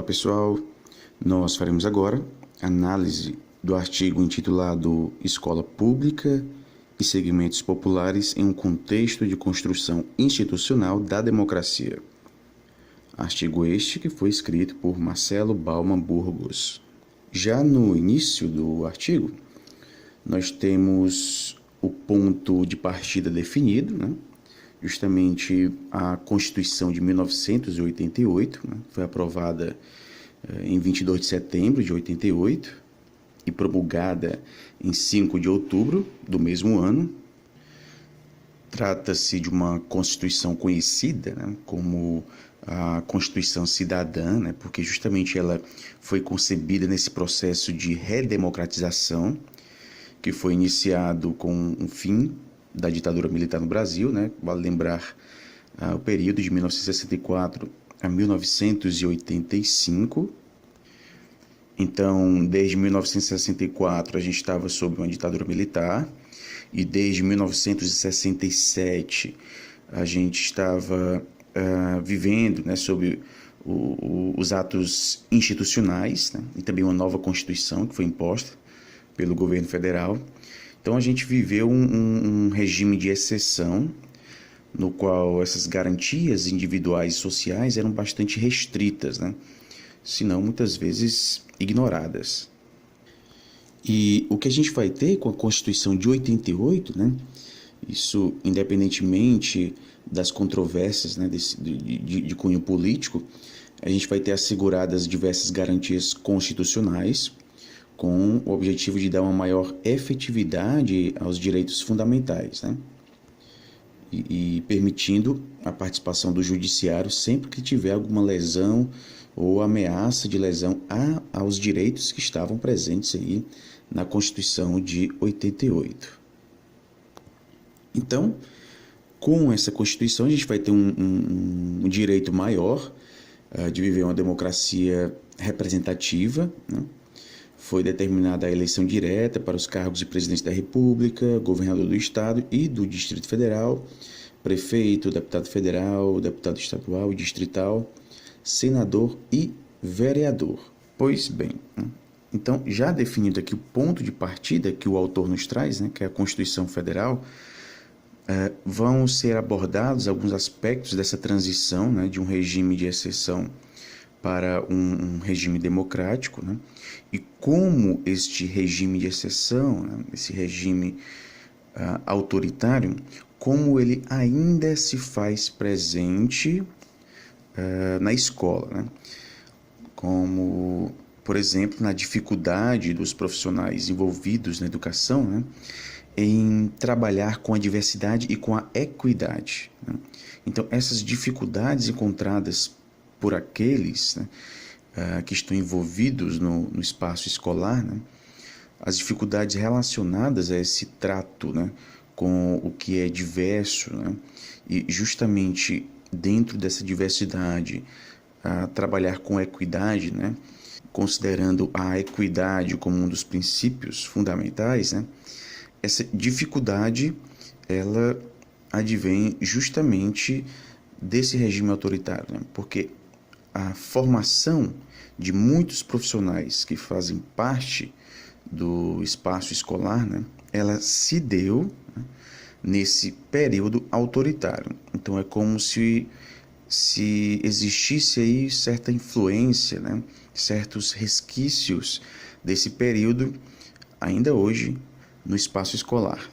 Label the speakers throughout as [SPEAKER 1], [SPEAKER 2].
[SPEAKER 1] pessoal, nós faremos agora análise do artigo intitulado Escola Pública e Segmentos Populares em um Contexto de Construção Institucional da Democracia. Artigo este que foi escrito por Marcelo Bauman Burgos. Já no início do artigo, nós temos o ponto de partida definido, justamente a Constituição de 1988, foi aprovada em 22 de setembro de 88 e promulgada em 5 de outubro do mesmo ano. Trata-se de uma Constituição conhecida como a Constituição Cidadã, porque justamente ela foi concebida nesse processo de redemocratização que foi iniciado com o fim da ditadura militar no Brasil, Vale lembrar o período de 1964 a 1985. Então, desde 1964 a gente estava sob uma ditadura militar e desde 1967 a gente estava vivendo sob os atos institucionais, e também uma nova Constituição que foi imposta pelo governo federal. Então a gente viveu um regime de exceção no qual essas garantias individuais e sociais eram bastante restritas, se não muitas vezes ignoradas. E o que a gente vai ter com a Constituição de 88, isso independentemente das controvérsias de cunho político, a gente vai ter asseguradas diversas garantias constitucionais com o objetivo de dar uma maior efetividade aos direitos fundamentais, e permitindo a participação do judiciário sempre que tiver alguma lesão ou ameaça de lesão aos direitos que estavam presentes aí na Constituição de 88. Então, com essa Constituição, a gente vai ter um direito maior de viver uma democracia representativa, Foi determinada a eleição direta para os cargos de presidente da República, governador do Estado e do Distrito Federal, prefeito, deputado federal, deputado estadual e distrital, senador e vereador. Pois bem, então já definido aqui o ponto de partida que o autor nos traz, que é a Constituição Federal, vão ser abordados alguns aspectos dessa transição de um regime de exceção para um regime democrático, e como este regime de exceção, esse regime autoritário, como ele ainda se faz presente na escola, como, por exemplo, na dificuldade dos profissionais envolvidos na educação, em trabalhar com a diversidade e com a equidade. Então, essas dificuldades encontradas por aqueles que estão envolvidos no espaço escolar, as dificuldades relacionadas a esse trato com o que é diverso, e justamente dentro dessa diversidade trabalhar com equidade, considerando a equidade como um dos princípios fundamentais, essa dificuldade ela advém justamente desse regime autoritário, porque a formação de muitos profissionais que fazem parte do espaço escolar, ela se deu nesse período autoritário. Então é como se existisse aí certa influência, certos resquícios desse período ainda hoje no espaço escolar.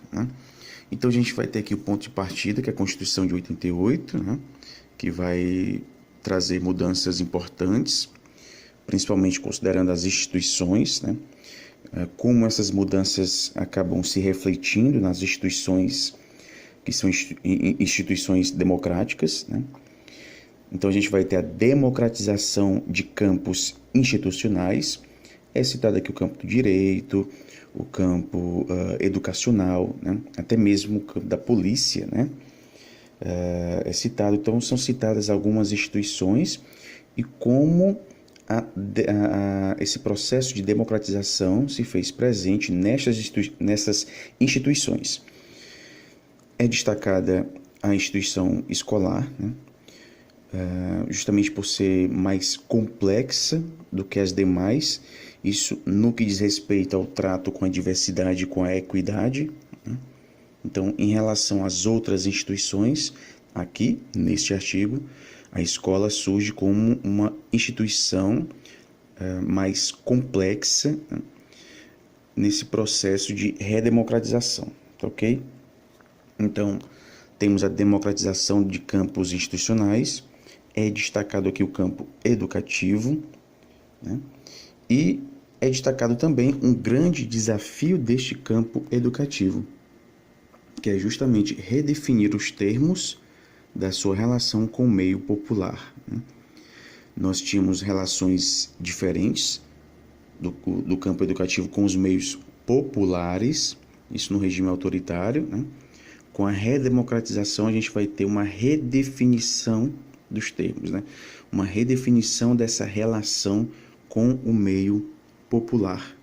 [SPEAKER 1] Então a gente vai ter aqui o ponto de partida, que é a Constituição de 88, que vai trazer mudanças importantes, principalmente considerando as instituições, como essas mudanças acabam se refletindo nas instituições que são instituições democráticas. Então a gente vai ter a democratização de campos institucionais, é citado aqui o campo do direito, o campo educacional, até mesmo o campo da polícia, é citado. Então são citadas algumas instituições e como esse processo de democratização se fez presente nessas instituições. É destacada a instituição escolar, justamente por ser mais complexa do que as demais, isso no que diz respeito ao trato com a diversidade e com a equidade, né? Então, em relação às outras instituições, aqui, neste artigo, a escola surge como uma instituição mais complexa, né, nesse processo de redemocratização, tá ok? Então, temos a democratização de campos institucionais, é destacado aqui o campo educativo, né? E é destacado também um grande desafio deste campo educativo, que é justamente redefinir os termos da sua relação com o meio popular, né? Nós tínhamos relações diferentes do campo educativo com os meios populares, isso no regime autoritário, né? Com a redemocratização, a gente vai ter uma redefinição dos termos, né? Uma redefinição dessa relação com o meio popular.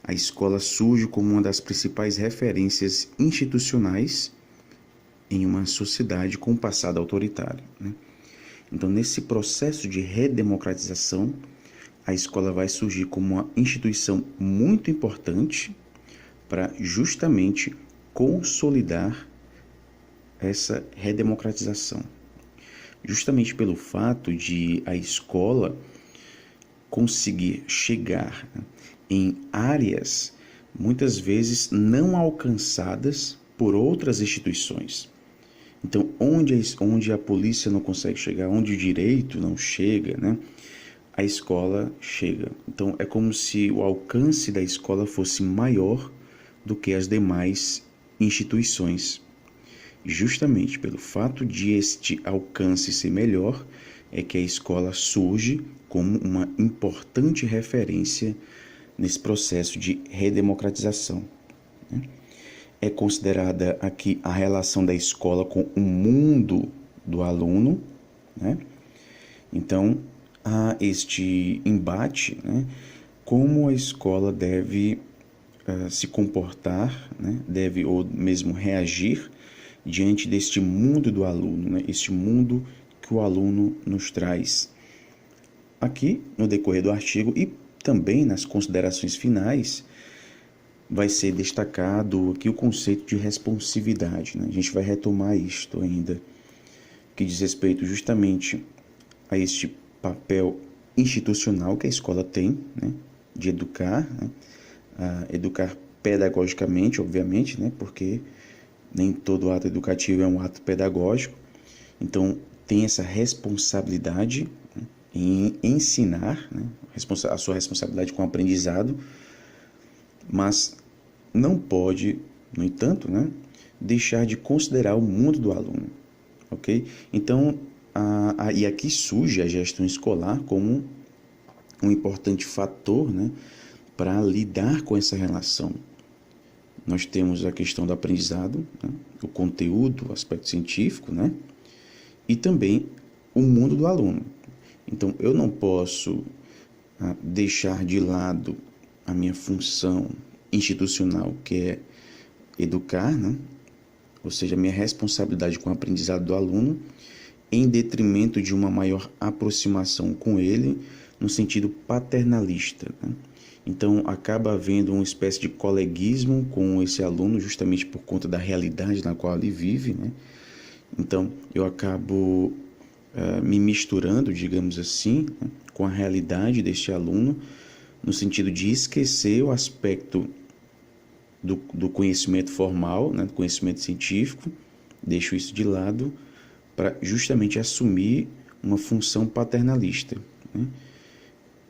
[SPEAKER 1] A escola surge como uma das principais referências institucionais em uma sociedade com passado autoritário, né? Então, nesse processo de redemocratização, a escola vai surgir como uma instituição muito importante para justamente consolidar essa redemocratização. Justamente pelo fato de a escola conseguir chegar, né, em áreas muitas vezes não alcançadas por outras instituições. Então, onde a polícia não consegue chegar, onde o direito não chega, né, a escola chega. Então, é como se o alcance da escola fosse maior do que as demais instituições. Justamente pelo fato de este alcance ser melhor, é que a escola surge como uma importante referência nesse processo de redemocratização, né? É considerada aqui a relação da escola com o mundo do aluno, né? Então, há este embate, né? Como a escola deve se comportar, né? Deve ou mesmo reagir diante deste mundo do aluno, né? Este mundo que o aluno nos traz. Aqui, no decorrer do artigo e também nas considerações finais, vai ser destacado aqui o conceito de responsividade, né? A gente vai retomar isto ainda, que diz respeito justamente a este papel institucional que a escola tem, né? De educar, né? Educar pedagogicamente, obviamente, né? Porque nem todo ato educativo é um ato pedagógico. Então, tem essa responsabilidade, né, em ensinar, né, a sua responsabilidade com o aprendizado, mas não pode, no entanto, né, deixar de considerar o mundo do aluno, ok? Então, e aqui surge a gestão escolar como um importante fator, né, para lidar com essa relação. Nós temos a questão do aprendizado, né, o conteúdo, o aspecto científico, né, e também o mundo do aluno. Então, eu não posso deixar de lado a minha função institucional, que é educar, né, ou seja, a minha responsabilidade com o aprendizado do aluno, em detrimento de uma maior aproximação com ele, no sentido paternalista, né? Então, acaba havendo uma espécie de coleguismo com esse aluno, justamente por conta da realidade na qual ele vive, né? Então, eu acabo me misturando, digamos assim, né, com a realidade deste aluno, no sentido de esquecer o aspecto do conhecimento formal, né, do conhecimento científico, deixo isso de lado para justamente assumir uma função paternalista, né?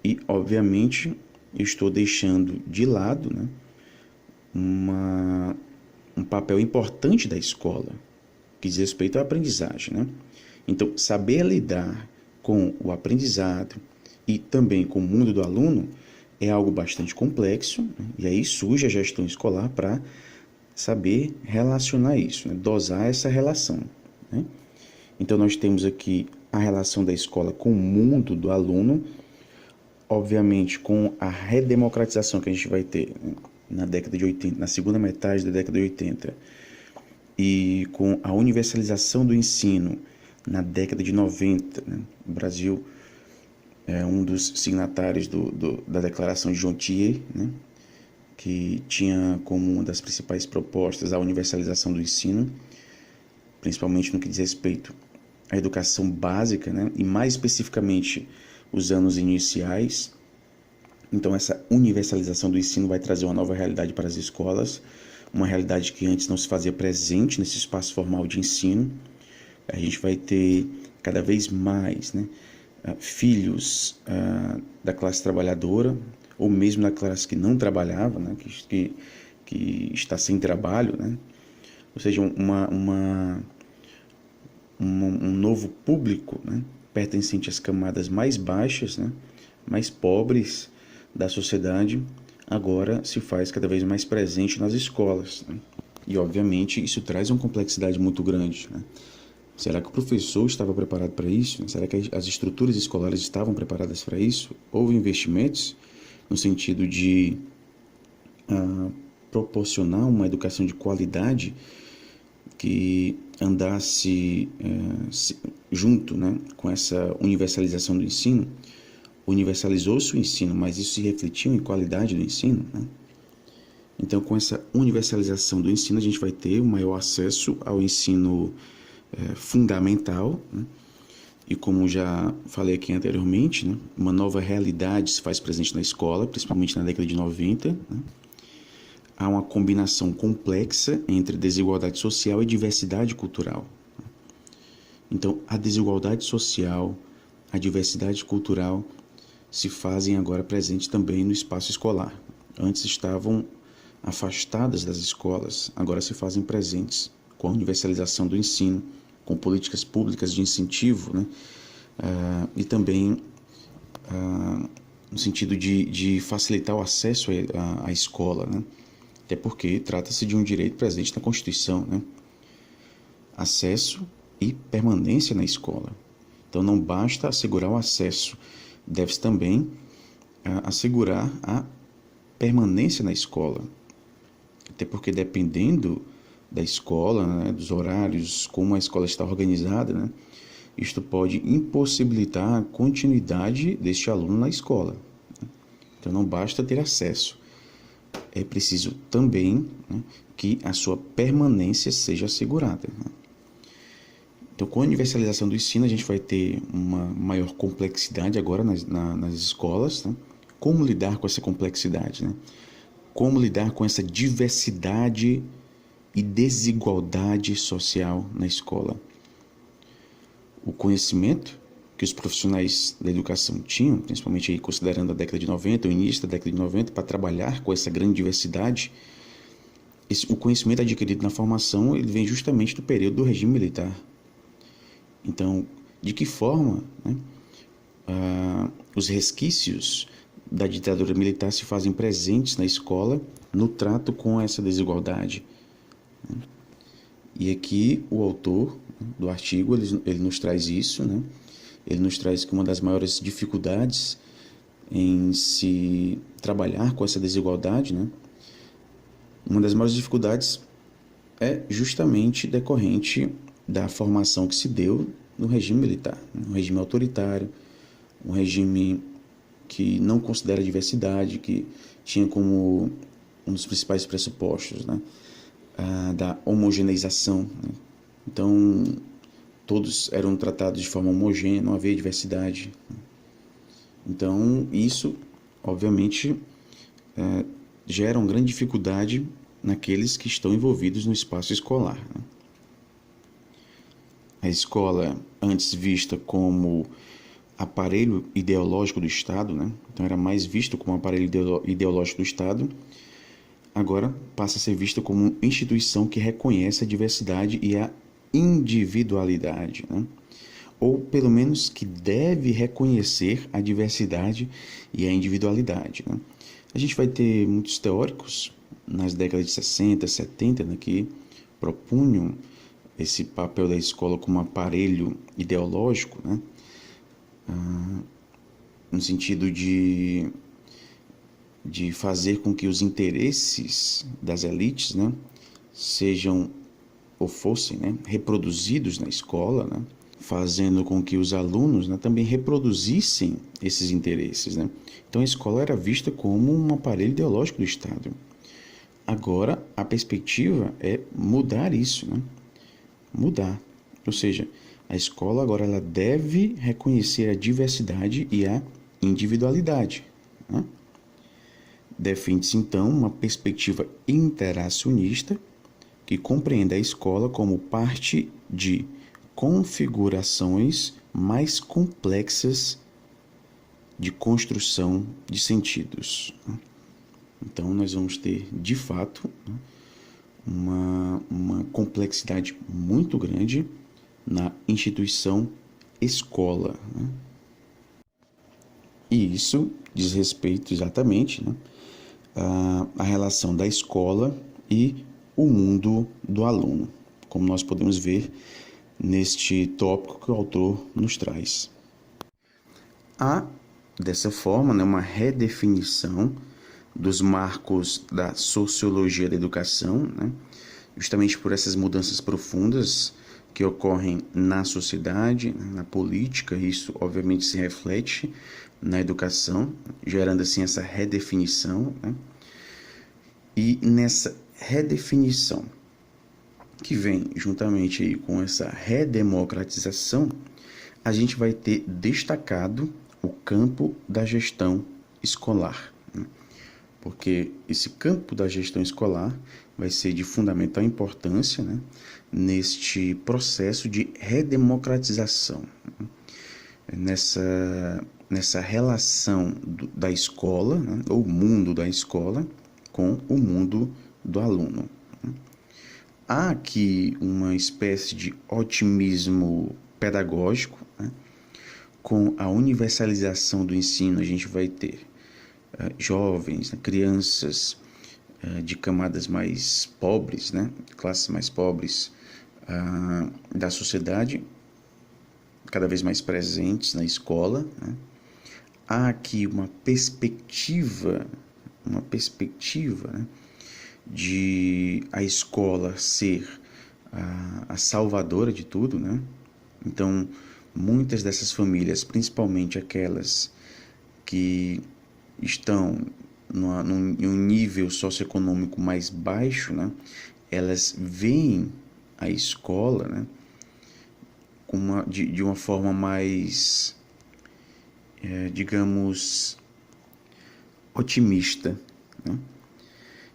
[SPEAKER 1] E, obviamente, eu estou deixando de lado, né, um papel importante da escola, que diz respeito à aprendizagem, né? Então, saber lidar com o aprendizado e também com o mundo do aluno é algo bastante complexo, né? E aí surge a gestão escolar para saber relacionar isso, né? Dosar essa relação, né? Então, nós temos aqui a relação da escola com o mundo do aluno, obviamente com a redemocratização que a gente vai ter, né, na década de 80, na segunda metade da década de 80, e com a universalização do ensino na década de 90. Né? O Brasil é um dos signatários da Declaração de Jontier, né? Que tinha como uma das principais propostas a universalização do ensino, principalmente no que diz respeito à educação básica, né? E mais especificamente os anos iniciais. Então essa universalização do ensino vai trazer uma nova realidade para as escolas, uma realidade que antes não se fazia presente nesse espaço formal de ensino. A gente vai ter cada vez mais, né, filhos da classe trabalhadora, ou mesmo da classe que não trabalhava, né, que está sem trabalho, né? Ou seja, um novo público, né, pertencente às camadas mais baixas, né, mais pobres da sociedade, agora se faz cada vez mais presente nas escolas, né? E, obviamente, isso traz uma complexidade muito grande, né? Será que o professor estava preparado para isso? Será que as estruturas escolares estavam preparadas para isso? Houve investimentos no sentido de proporcionar uma educação de qualidade que andasse junto, né, com essa universalização do ensino? Universalizou-se o ensino, mas isso se refletiu em qualidade do ensino, né? Então, com essa universalização do ensino, a gente vai ter um maior acesso ao ensino fundamental, né? E como já falei aqui anteriormente, né, uma nova realidade se faz presente na escola, principalmente na década de 90, né? Há uma combinação complexa entre desigualdade social e diversidade cultural. Então, a desigualdade social, a diversidade cultural se fazem agora presentes também no espaço escolar. Antes estavam afastadas das escolas, agora se fazem presentes com a universalização do ensino, com políticas públicas de incentivo, né? E também no sentido de facilitar o acesso à escola, né? Até porque trata-se de um direito presente na Constituição, né? Acesso e permanência na escola. Então não basta assegurar o acesso, deve-se também assegurar a permanência na escola. Até porque dependendo da escola, né, dos horários, como a escola está organizada, né, isto pode impossibilitar a continuidade deste aluno na escola. Então não basta ter acesso, é preciso também, né, que a sua permanência seja assegurada, né? Então, com a universalização do ensino, a gente vai ter uma maior complexidade agora nas escolas, né? Como lidar com essa complexidade, né? Como lidar com essa diversidade e desigualdade social na escola? O conhecimento que os profissionais da educação tinham, principalmente aí considerando a década de 90, o início da década de 90, para trabalhar com essa grande diversidade, o conhecimento adquirido na formação, ele vem justamente do período do regime militar. Então, de que forma, né, os resquícios da ditadura militar se fazem presentes na escola no trato com essa desigualdade? E aqui o autor do artigo, ele nos traz isso, né? Ele nos traz que uma das maiores dificuldades em se trabalhar com essa desigualdade, né? Uma das maiores dificuldades é justamente decorrente da formação que se deu no regime militar, um regime autoritário, um regime que não considera a diversidade, que tinha como um dos principais pressupostos, né, da homogeneização, né? Então, todos eram tratados de forma homogênea, não havia diversidade. Então, isso, obviamente, gera uma grande dificuldade naqueles que estão envolvidos no espaço escolar, né? A escola, antes vista como aparelho ideológico do Estado, né? Então era mais visto como aparelho ideológico do Estado, agora passa a ser vista como instituição que reconhece a diversidade e a individualidade, né? Ou pelo menos que deve reconhecer a diversidade e a individualidade, né? A gente vai ter muitos teóricos nas décadas de 60, 70, né, que propunham esse papel da escola como aparelho ideológico, né? No sentido de fazer com que os interesses das elites, né, sejam ou fossem, né, reproduzidos na escola, né, fazendo com que os alunos, né, também reproduzissem esses interesses, né? Então a escola era vista como um aparelho ideológico do Estado. Agora a perspectiva é mudar isso, né? Mudar. Ou seja, a escola agora ela deve reconhecer a diversidade e a individualidade, né? Defende-se então uma perspectiva interacionista que compreende a escola como parte de configurações mais complexas de construção de sentidos. Então, nós vamos ter, de fato, uma complexidade muito grande na instituição escola. E isso diz respeito exatamente, à relação da escola e o mundo do aluno, como nós podemos ver neste tópico que o autor nos traz. Há, dessa forma, uma redefinição dos marcos da sociologia da educação, justamente por essas mudanças profundas que ocorrem na sociedade, na política. Isso obviamente se reflete na educação, gerando assim essa redefinição, E nessa redefinição que vem juntamente aí com essa redemocratização, a gente vai ter destacado o campo da gestão escolar, porque esse campo da gestão escolar vai ser de fundamental importância, neste processo de redemocratização, nessa relação da escola, ou mundo da escola, com o mundo do aluno. Há aqui uma espécie de otimismo pedagógico, com a universalização do ensino. A gente vai ter jovens, crianças de camadas mais pobres, classes mais pobres da sociedade, cada vez mais presentes na escola. Há aqui uma perspectiva, de a escola ser a salvadora de tudo, Então, muitas dessas famílias, principalmente aquelas que estão em um nível socioeconômico mais baixo, elas veem a escola, de uma forma mais, digamos, otimista,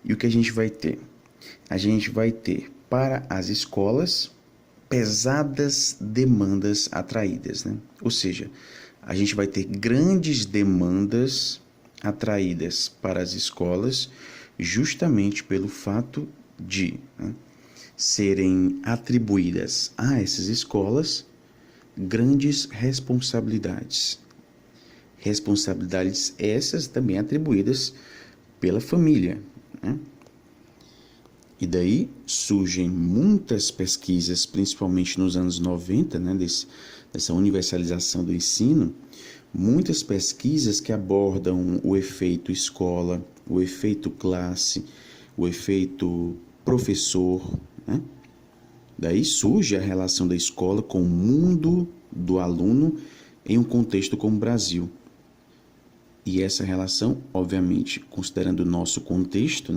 [SPEAKER 1] E o que a gente vai ter? A gente vai ter para as escolas pesadas demandas atraídas, Ou seja, a gente vai ter grandes demandas atraídas para as escolas justamente pelo fato de serem atribuídas a essas escolas grandes responsabilidades. Responsabilidades essas também atribuídas pela família, E daí surgem muitas pesquisas, principalmente nos anos 90, dessa universalização do ensino, muitas pesquisas que abordam o efeito escola, o efeito classe, o efeito professor, Daí surge a relação da escola com o mundo do aluno em um contexto como o Brasil. E essa relação, obviamente, considerando o nosso contexto,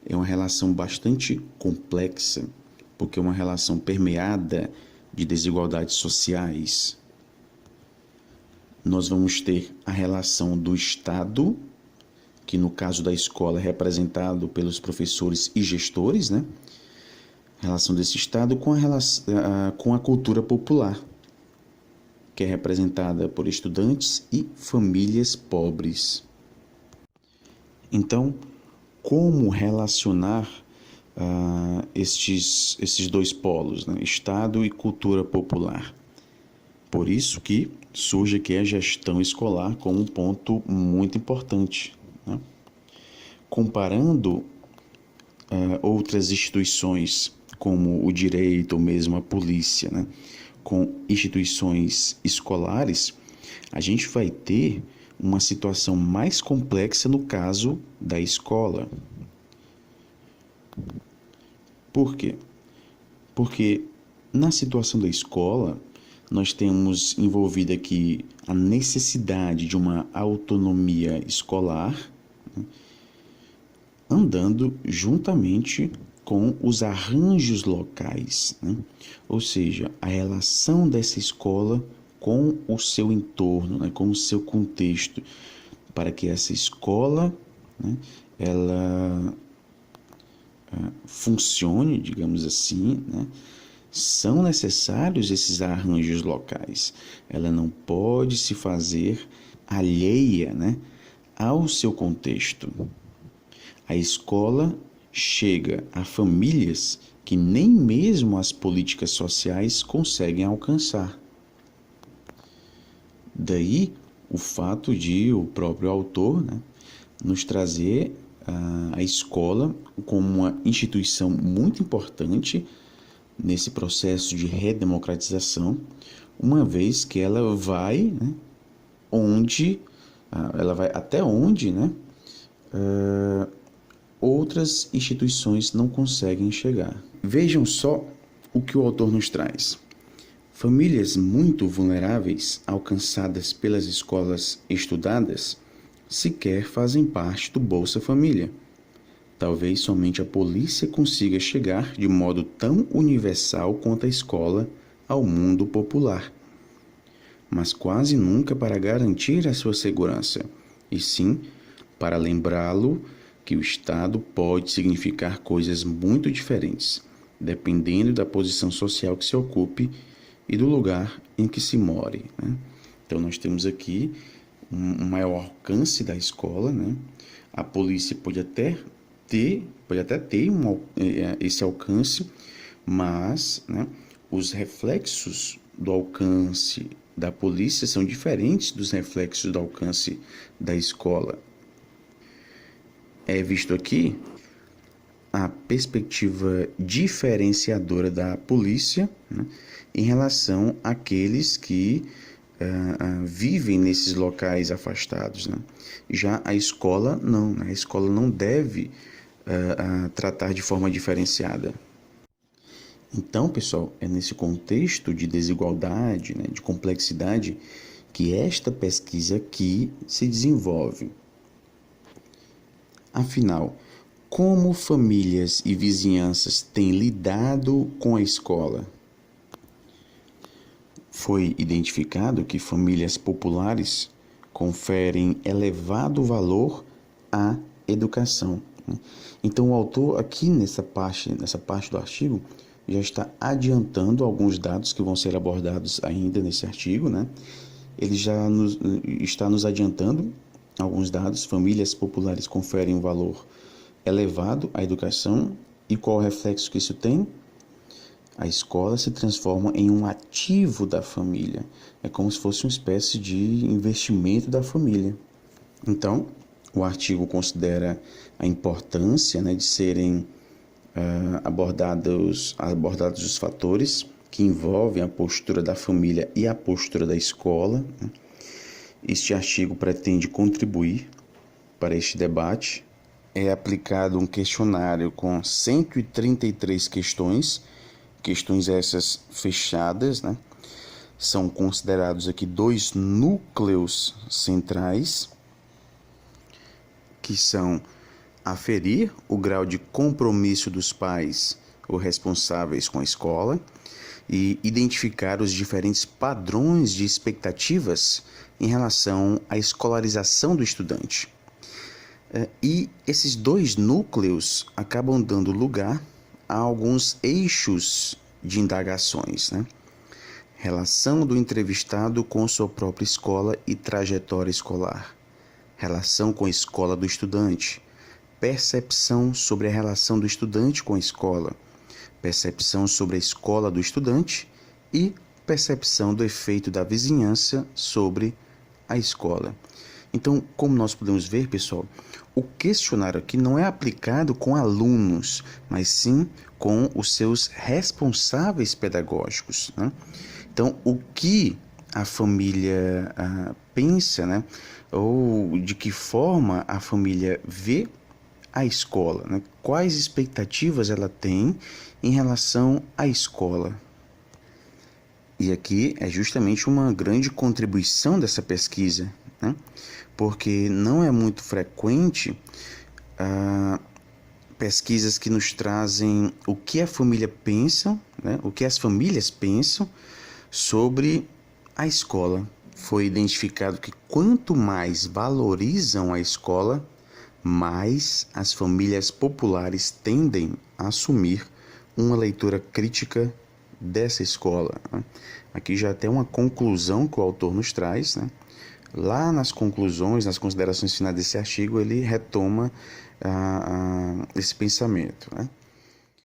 [SPEAKER 1] é uma relação bastante complexa, porque é uma relação permeada de desigualdades sociais. Nós vamos ter a relação do Estado, que no caso da escola é representado pelos professores e gestores, A relação desse Estado com a cultura popular, que é representada por estudantes e famílias pobres. Então, como relacionar estes dois polos, Estado e cultura popular? Por isso que surge aqui a gestão escolar como um ponto muito importante, Comparando outras instituições, como o direito ou mesmo a polícia, com instituições escolares, a gente vai ter uma situação mais complexa no caso da escola. Por quê? Porque na situação da escola, nós temos envolvido aqui a necessidade de uma autonomia escolar, né, andando juntamente com os arranjos locais, né? Ou seja, a relação dessa escola com o seu entorno, né? Com o seu contexto, para que essa escola, né, ela funcione, digamos assim, né? São necessários esses arranjos locais. Ela não pode se fazer alheia, né, ao seu contexto. A escola chega a famílias que nem mesmo as políticas sociais conseguem alcançar. Daí o fato de o próprio autor, né, nos trazer a escola como uma instituição muito importante nesse processo de redemocratização, uma vez que ela vai, né, ela vai até onde, né, outras instituições não conseguem chegar. Vejam só o que o autor nos traz. Famílias muito vulneráveis, alcançadas pelas escolas estudadas, sequer fazem parte do Bolsa Família. Talvez somente a polícia consiga chegar de modo tão universal quanto a escola ao mundo popular, mas quase nunca para garantir a sua segurança, e sim para lembrá-lo que o Estado pode significar coisas muito diferentes, dependendo da posição social que se ocupe e do lugar em que se more, né? Então nós temos aqui um maior alcance da escola, né? A polícia pode até ter esse alcance, mas, né, os reflexos do alcance da polícia são diferentes dos reflexos do alcance da escola. É visto aqui a perspectiva diferenciadora da polícia, né, em relação àqueles que vivem nesses locais afastados, né? Já a escola não, né? A escola não deve tratar de forma diferenciada. Então, pessoal, é nesse contexto de desigualdade, né, de complexidade, que esta pesquisa aqui se desenvolve. Afinal, como famílias e vizinhanças têm lidado com a escola? Foi identificado que famílias populares conferem elevado valor à educação. Então, o autor aqui nessa parte do artigo já está adiantando alguns dados que vão ser abordados ainda nesse artigo, né? Ele já está nos adiantando alguns dados. Famílias populares conferem um valor elevado à educação. E qual o reflexo que isso tem? A escola se transforma em um ativo da família. É como se fosse uma espécie de investimento da família. Então, o artigo considera a importância, né, de serem abordados os fatores que envolvem a postura da família e a postura da escola. Este artigo pretende contribuir para este debate. É aplicado um questionário com 133 questões essas fechadas, né? São considerados aqui 2 núcleos centrais, que são aferir o grau de compromisso dos pais ou responsáveis com a escola e identificar os diferentes padrões de expectativas em relação à escolarização do estudante. E esses 2 núcleos acabam dando lugar a alguns eixos de indagações, né? Relação do entrevistado com sua própria escola e trajetória escolar. Relação com a escola do estudante. Percepção sobre a relação do estudante com a escola. Percepção sobre a escola do estudante e percepção do efeito da vizinhança sobre a escola. Então, como nós podemos ver, pessoal, o questionário aqui não é aplicado com alunos, mas sim com os seus responsáveis pedagógicos, né? Então, o que a família pensa, né? Ou de que forma a família vê a escola, né? Quais expectativas ela tem em relação à escola. E aqui é justamente uma grande contribuição dessa pesquisa, né? Porque não é muito frequente pesquisas que nos trazem o que a família pensa, né? O que as famílias pensam sobre a escola. Foi identificado que quanto mais valorizam a escola, mais as famílias populares tendem a assumir uma leitura crítica dessa escola, né? Aqui já tem uma conclusão que o autor nos traz, né? Lá nas conclusões, nas considerações finais desse artigo, ele retoma esse pensamento, né?